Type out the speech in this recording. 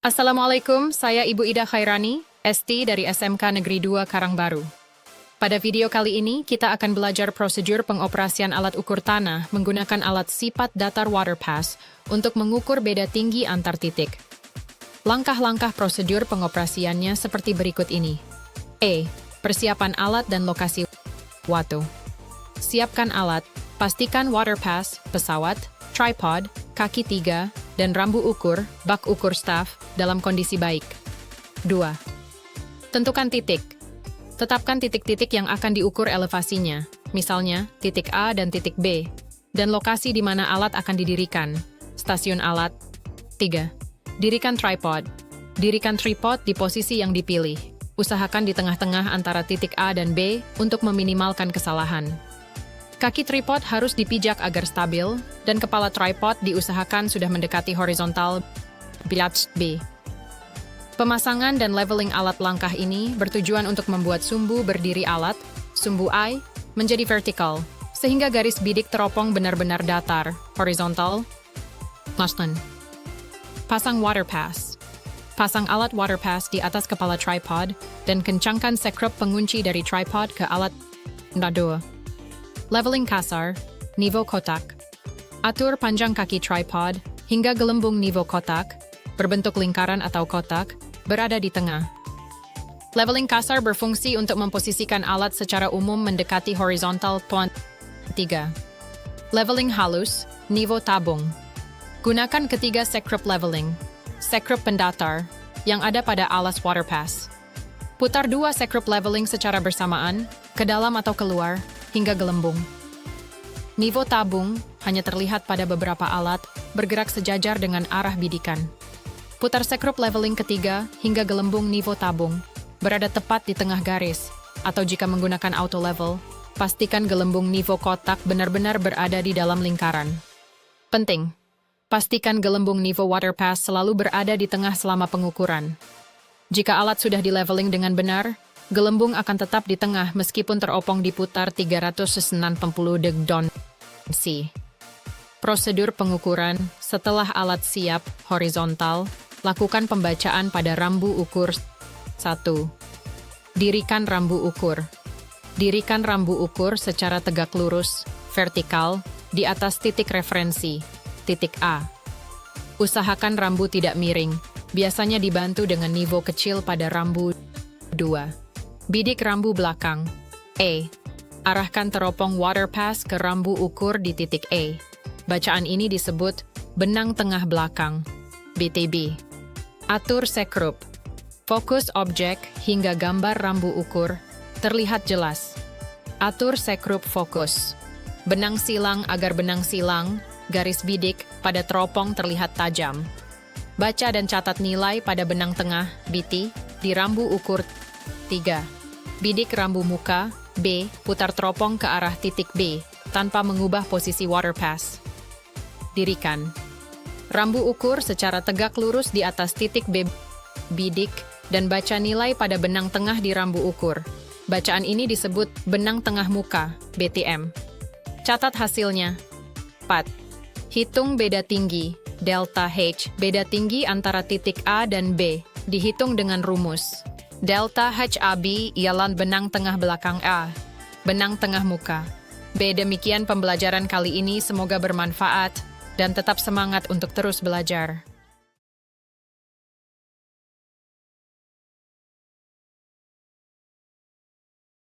Assalamualaikum, saya Ibu Ida Khairani, ST dari SMK Negeri 2 Karangbaru. Pada video kali ini, kita akan belajar prosedur pengoperasian alat ukur tanah menggunakan alat sifat datar WaterPass untuk mengukur beda tinggi antar titik. Langkah-langkah prosedur pengoperasiannya seperti berikut ini. Persiapan alat dan lokasi WATO. Siapkan alat, pastikan WaterPass, pesawat, tripod, kaki 3, dan rambu ukur, bak ukur staff, dalam kondisi baik. 2. Tentukan titik. Tetapkan titik-titik yang akan diukur elevasinya, misalnya titik A dan titik B, dan lokasi di mana alat akan didirikan, stasiun alat. 3. Dirikan tripod. Dirikan tripod di posisi yang dipilih. Usahakan di tengah-tengah antara titik A dan B untuk meminimalkan kesalahan. Kaki tripod harus dipijak agar stabil, dan kepala tripod diusahakan sudah mendekati horizontal B. Pemasangan dan leveling alat langkah ini bertujuan untuk membuat sumbu berdiri alat, sumbu I, menjadi vertikal, sehingga garis bidik teropong benar-benar datar, horizontal. Pasang WaterPass. Pasang alat WaterPass di atas kepala tripod, dan kencangkan sekrup pengunci dari tripod ke alat. 2. Leveling kasar, nivo kotak. Atur panjang kaki tripod hingga gelembung nivo kotak, berbentuk lingkaran atau kotak, berada di tengah. Leveling kasar berfungsi untuk memposisikan alat secara umum mendekati horizontal. 3. Leveling halus, nivo tabung. Gunakan ketiga sekrup leveling, sekrup pendatar, yang ada pada alas WaterPass. Putar 2 sekrup leveling secara bersamaan, ke dalam atau keluar, hingga gelembung. Nivo tabung hanya terlihat pada beberapa alat, bergerak sejajar dengan arah bidikan. Putar sekrup leveling ketiga hingga gelembung nivo tabung, berada tepat di tengah garis, atau jika menggunakan auto level, pastikan gelembung nivo kotak benar-benar berada di dalam lingkaran. Penting, pastikan gelembung nivo WaterPass selalu berada di tengah selama pengukuran. Jika alat sudah di-leveling dengan benar, gelembung akan tetap di tengah meskipun teropong diputar 390°. Prosedur pengukuran setelah alat siap horizontal, lakukan pembacaan pada rambu ukur. 1. Dirikan rambu ukur. Dirikan rambu ukur secara tegak lurus, vertikal, di atas titik referensi, titik A. Usahakan rambu tidak miring, biasanya dibantu dengan nivo kecil pada rambu. 2. Bidik rambu belakang. Arahkan teropong WaterPass ke rambu ukur di titik A. Bacaan ini disebut benang tengah belakang, BTB. Atur sekrup. Fokus objek hingga gambar rambu ukur terlihat jelas. Atur sekrup fokus. Benang silang agar benang silang, garis bidik pada teropong terlihat tajam. Baca dan catat nilai pada benang tengah, BT, di rambu ukur. 3. Bidik rambu muka, B, putar teropong ke arah titik B, tanpa mengubah posisi WaterPass. Dirikan rambu ukur secara tegak lurus di atas titik B, bidik, dan baca nilai pada benang tengah di rambu ukur. Bacaan ini disebut benang tengah muka, BTM. Catat hasilnya. 4. Hitung beda tinggi, delta H, beda tinggi antara titik A dan B, dihitung dengan rumus. Delta HAB ialah benang tengah belakang A, benang tengah muka. Demikian pembelajaran kali ini, semoga bermanfaat dan tetap semangat untuk terus belajar.